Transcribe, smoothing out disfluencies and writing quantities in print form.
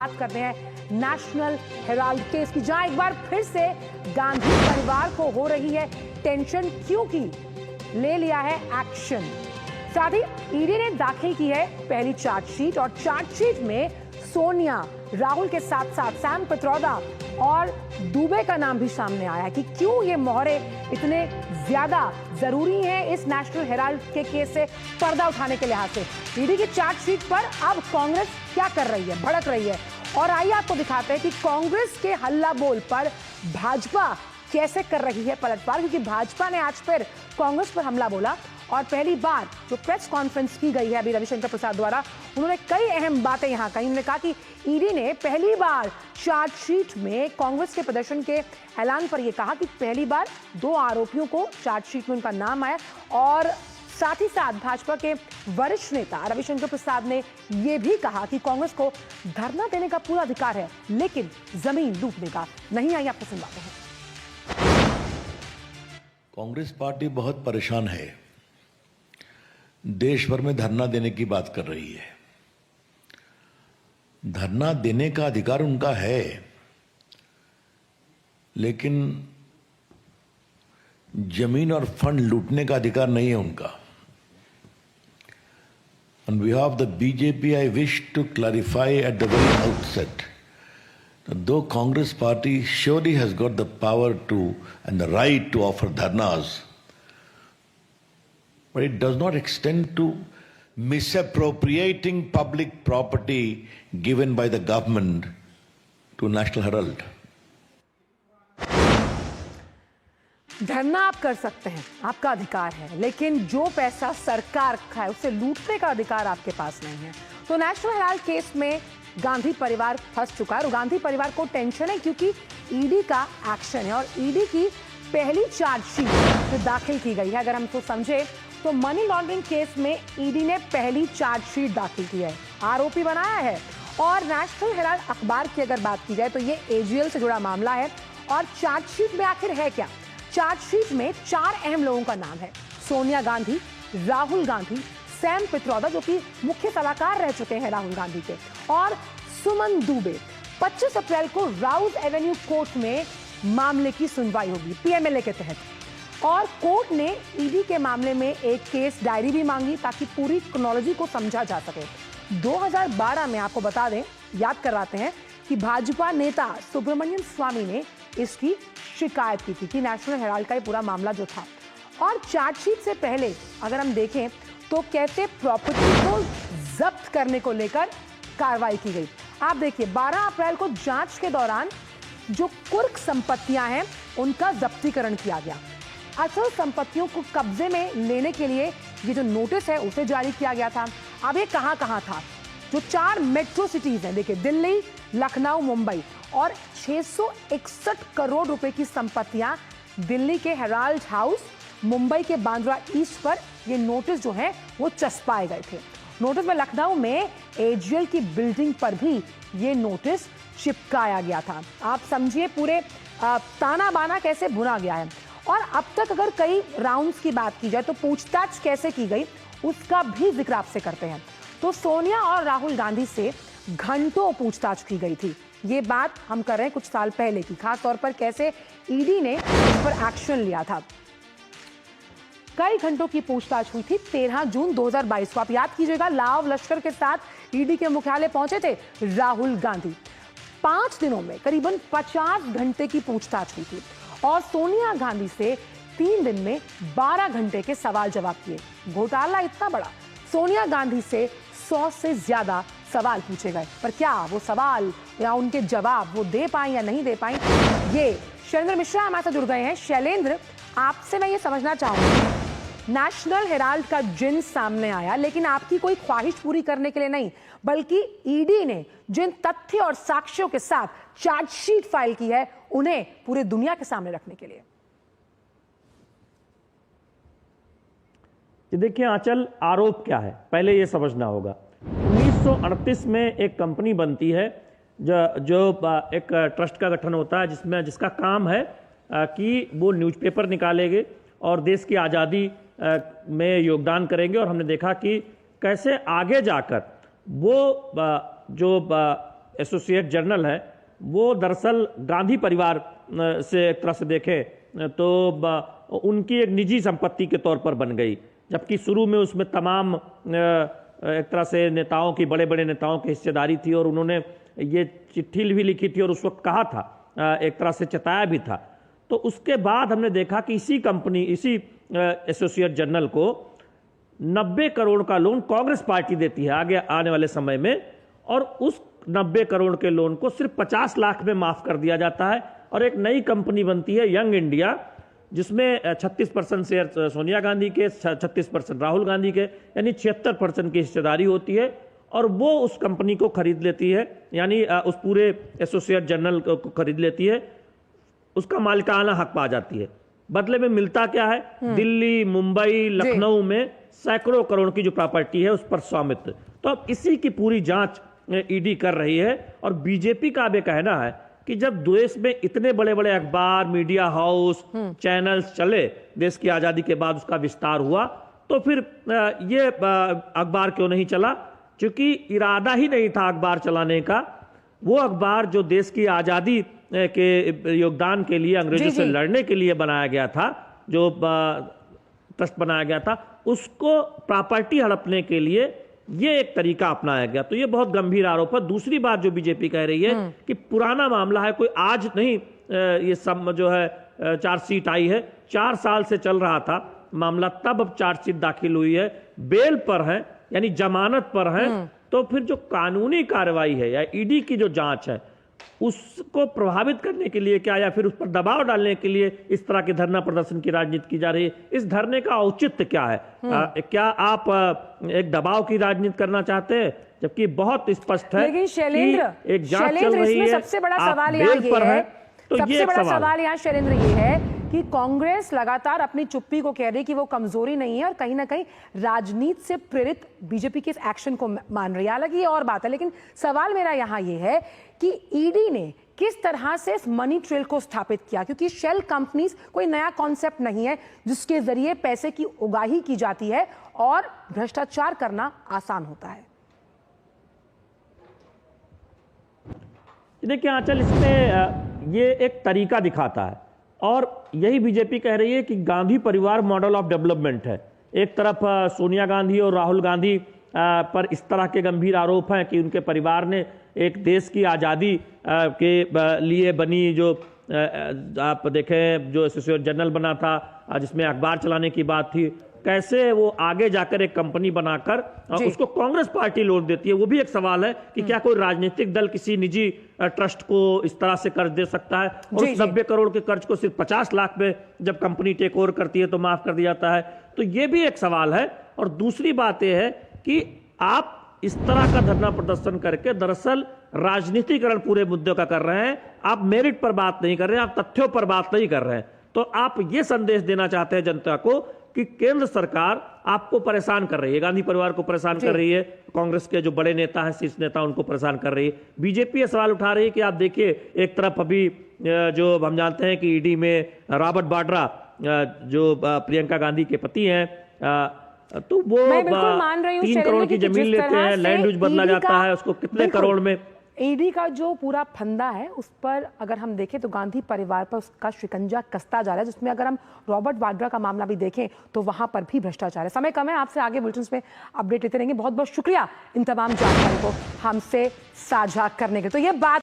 बात करते हैं नेशनल हेराल्ड केस की, जहां एक बार फिर से गांधी परिवार को हो रही है टेंशन, क्योंकि ले लिया है एक्शन। साथ ही ईडी ने दाखिल की है पहली चार्जशीट, और चार्जशीट में सोनिया, राहुल के साथ साथ सैम पित्रोदा और दुबे का नाम भी सामने आया है कि क्यों ये मोहरे इतने ज्यादा जरूरी हैं इस नेशनल हेराल्ड के केस से पर्दा उठाने के लिहाज से। ईडी की चार्जशीट पर अब कांग्रेस क्या कर रही है, भड़क रही है, और आइए आपको दिखाते हैं कि कांग्रेस के हल्ला बोल पर भाजपा कैसे कर रही है पलटवार, क्योंकि भाजपा ने आज फिर कांग्रेस पर हमला बोला। और पहली बार जो प्रेस कॉन्फ्रेंस की गई है अभी रविशंकर प्रसाद द्वारा, उन्होंने कई अहम बातें यहां कही। उन्होंने कहा कि ईडी ने पहली बार चार्जशीट में कांग्रेस के प्रदर्शन के ऐलान पर यह कहा कि पहली बार 2 आरोपियों को चार्जशीट में उनका नाम आया, और साथ ही साथ भाजपा के वरिष्ठ नेता रविशंकर प्रसाद ने यह भी कहा कि कांग्रेस को धरना देने का पूरा अधिकार है, लेकिन जमीन लूटने का नहीं। आई आपको सुनवाते हैं। कांग्रेस पार्टी बहुत परेशान है, देश भर में धरना देने की बात कर रही है। धरना देने का अधिकार उनका है, लेकिन जमीन और फंड लूटने का अधिकार नहीं है उनका। On behalf of the BJP, I wish to clarify at the very outset that though Congress party surely has got the power to and the right to offer dharnas, but it does not extend to misappropriating public property given by the government to National Herald. धरना आप कर सकते हैं, आपका अधिकार है, लेकिन जो पैसा सरकार का है उसे लूटने का अधिकार आपके पास नहीं है। तो नेशनल हेराल्ड केस में गांधी परिवार फंस चुका है, और गांधी परिवार को टेंशन है क्योंकि ईडी का एक्शन है, और ईडी की पहली चार्जशीट जो दाखिल की गई है, अगर हम इसको समझे तो मनी लॉन्ड्रिंग केस में ईडी ने पहली चार्जशीट दाखिल की है, आरोपी बनाया है। और नेशनल हेराल्ड अखबार की अगर बात की जाए तो ये एजीएल से जुड़ा मामला है। और चार्जशीट में आखिर है क्या? चार्जशीट में 4 अहम लोगों का नाम है: सोनिया गांधी, राहुल गांधी, सैम पित्रोदा जो कि मुख्य सलाहकार रह चुके हैं राहुल गांधी के, और सुमन दुबे। 25 अप्रैल को राउज एवेन्यू कोर्ट में मामले की सुनवाई होगी पीएमएलए के तहत, और कोर्ट ने ईडी के मामले में एक केस डायरी भी मांगी ताकि पूरी क्रोनोलॉजी को समझा जा सके। 2012 में आपको बता दें, याद कराते हैं कि भाजपा नेता सुब्रमण्यम स्वामी ने इसकी शिकायत की थी कि नेशनल हेराल्ड का ये पूरा मामला जो था। और चार्जशीट से पहले अगर हम देखें तो कैसे प्रॉपर्टी को जब्त करने को लेकर कार्रवाई की गई। आप देखिए, 12 अप्रैल को जांच के दौरान जो कुर्क संपत्तियां हैं उनका जब्तीकरण किया गया। अचल संपत्तियों को कब्जे में लेने के लिए ये जो नोटिस है उसे जारी किया गया था। अब ये कहां कहां था? जो 4 मेट्रो सिटीज हैं, देखिए दिल्ली, लखनऊ, मुंबई, और 661 करोड़ रुपए की संपत्तियां दिल्ली के हेराल्ड हाउस, मुंबई के बांद्रा ईस्ट पर ये नोटिस जो है वो चस्पाए गए थे। नोटिस में लखनऊ में एजीएल की बिल्डिंग पर भी ये नोटिस चिपकाया गया था। आप समझिए पूरे ताना बाना कैसे बुना गया है। और अब तक अगर कई राउंड्स की बात की जाए तो पूछताछ कैसे की गई उसका भी जिक्र आपसे करते हैं। तो सोनिया और राहुल गांधी से घंटों पूछताछ की गई थी। ये बात हम कर रहे हैं कुछ साल पहले की, खास तौर पर कैसे ईडी ने इस पर एक्शन लिया था। कई घंटों की पूछताछ हुई थी। 13 जून 2022 को आप याद कीजिएगा, लाव लश्कर के साथ ईडी के मुख्यालय पहुंचे थे राहुल गांधी। 5 दिनों में करीबन 50 घंटे की पूछताछ हुई थी, और सोनिया गांधी से 3 दिन में 12 घंटे के सवाल जवाब किए। घोटाला इतना बड़ा, सोनिया गांधी से 100 से ज्यादा सवाल पूछे गए, पर क्या वो सवाल या उनके जवाब वो दे पाई या नहीं दे पाई? ये शैलेंद्र मिश्रा हमारे साथ जुड़ गए हैं। शैलेंद्र, आपसे मैं ये समझना चाहूंगी, नेशनल हेराल्ड का जिन सामने आया, लेकिन आपकी कोई ख्वाहिश पूरी करने के लिए नहीं, बल्कि ईडी ने जिन तथ्य और साक्ष्यों के साथ चार्जशीट फाइल की है उन्हें पूरे दुनिया के सामने रखने के लिए। देखिए आंचल, आरोप क्या है पहले ये समझना होगा। 1938 में एक कंपनी बनती है जो एक ट्रस्ट का गठन होता है जिसका काम है कि वो न्यूज़पेपर निकालेंगे और देश की आज़ादी में योगदान करेंगे। और हमने देखा कि कैसे आगे जाकर वो जो एसोसिएट जर्नल है वो दरअसल गांधी परिवार से एक तरह से देखें तो उनकी एक निजी संपत्ति के तौर पर बन गई, जबकि शुरू में उसमें तमाम एक तरह से नेताओं की, बड़े बड़े नेताओं की हिस्सेदारी थी और उन्होंने ये चिट्ठी भी लिखी थी और उस वक्त कहा था, एक तरह से चताया भी था। तो उसके बाद हमने देखा कि इसी एसोसिएट जर्नल को 90 करोड़ का लोन कांग्रेस पार्टी देती है आगे आने वाले समय में, और उस 90 करोड़ के लोन को सिर्फ 50 लाख में माफ कर दिया जाता है और एक नई कंपनी बनती है यंग इंडिया, जिसमें 36% शेयर सोनिया गांधी के, 36% राहुल गांधी के, यानी 76% की हिस्सेदारी होती है और वो उस कंपनी को खरीद लेती है, यानी उस पूरे एसोसिएट जर्नल को खरीद लेती है, उसका मालिकाना हक पा जाती है। बदले में मिलता क्या है, दिल्ली, मुंबई, लखनऊ में सैकड़ों करोड़ की जो प्रॉपर्टी है उस पर स्वामित्व। तो अब इसी की पूरी जांच ईडी कर रही है और बीजेपी का अब ये कहना है कि जब देश में इतने बड़े बड़े अखबार, मीडिया हाउस, चैनल्स चले, देश की आजादी के बाद उसका विस्तार हुआ, तो फिर ये अखबार क्यों नहीं चला? क्योंकि इरादा ही नहीं था अखबार चलाने का। वो अखबार जो देश की आजादी के योगदान के लिए, अंग्रेजों से लड़ने के लिए बनाया गया था, जो ट्रस्ट बनाया गया था, उसको प्रॉपर्टी हड़पने के लिए ये एक तरीका अपनाया गया। तो ये बहुत गंभीर आरोप है। दूसरी बात जो बीजेपी कह रही है कि पुराना मामला है, कोई आज नहीं, ये सब जो है चार्जशीट आई है, 4 साल से चल रहा था मामला, तब अब चार्जशीट दाखिल हुई है, बेल पर है, यानी जमानत पर है। तो फिर जो कानूनी कार्रवाई है या ईडी की जो जांच है उसको प्रभावित करने के लिए क्या, या फिर उस पर दबाव डालने के लिए इस तरह के धरना प्रदर्शन की राजनीति की जा रही है? इस धरने का औचित्य क्या है? क्या आप एक दबाव की राजनीति करना चाहते हैं? जबकि बहुत स्पष्ट है लेकिन शैलेंद्र, कि एक जांच चल रही है, सबसे बड़ा सवाल यहाँ ये है, तो सबसे बड़ा सवाल यहाँ शैलेंद्र ये है कि कांग्रेस लगातार अपनी चुप्पी को कह रही है कि वो कमजोरी नहीं है और कहीं ना कहीं राजनीति से प्रेरित बीजेपी के इस एक्शन को मान रही है। हालांकि ये और बात है, लेकिन सवाल मेरा यहाँ ये है कि ईडी ने किस तरह से इस मनी ट्रेल को स्थापित किया, क्योंकि शेल कंपनीज कोई नया कॉन्सेप्ट नहीं है जिसके जरिए पैसे की उगाही की जाती है और भ्रष्टाचार करना आसान होता है। देखिए आंचल, इसमें ये एक तरीका दिखाता है और यही बीजेपी कह रही है कि गांधी परिवार मॉडल ऑफ डेवलपमेंट है। एक तरफ सोनिया गांधी और राहुल गांधी पर इस तरह के गंभीर आरोप हैं कि उनके परिवार ने एक देश की आज़ादी के लिए बनी, जो आप देखें जो एसोसिएट जर्नल बना था जिसमें अखबार चलाने की बात थी, कैसे वो आगे जाकर एक कंपनी बनाकर उसको कांग्रेस पार्टी लोन देती है। वो भी एक सवाल है कि क्या कोई राजनीतिक दल किसी निजी ट्रस्ट को इस तरह से कर्ज दे सकता है, और उस 90 करोड़ के कर्ज को सिर्फ 50 लाख में जब कंपनी टेक ओवर करती है तो माफ कर दिया जाता है। तो ये भी एक सवाल है। और दूसरी बात यह है कि आप इस तरह का धरना प्रदर्शन करके दरअसल राजनीतिकरण पूरे मुद्दे का कर रहे हैं। आप मेरिट पर बात नहीं कर रहे हैं, आप तथ्यों पर बात नहीं कर रहे हैं। तो आप ये संदेश देना चाहते हैं जनता को कि केंद्र सरकार आपको परेशान कर रही है, गांधी परिवार को परेशान कर रही है, कांग्रेस के जो बड़े नेता हैं, शीर्ष नेता, उनको परेशान कर रही है। बीजेपी ये सवाल उठा रही है कि आप देखिए, एक तरफ अभी जो हम जानते हैं कि ईडी में रॉबर्ट वाड्रा जो प्रियंका गांधी के पति हैं, तो वो 3 करोड़ की जमीन लेते हैं, लैंड यूज बदला जाता है, उसको कितने करोड़ में। ईडी का जो पूरा फंदा है उस पर अगर हम देखें तो गांधी परिवार पर उसका शिकंजा कसता जा रहा है, जिसमें अगर हम रॉबर्ट वाड्रा का मामला भी देखें तो वहां पर भी भ्रष्टाचार है। समय कम है, आपसे आगे बुलेटिन में अपडेट लेते रहेंगे। बहुत बहुत शुक्रिया इन तमाम जानकारी को हमसे साझा करने के। तो ये बात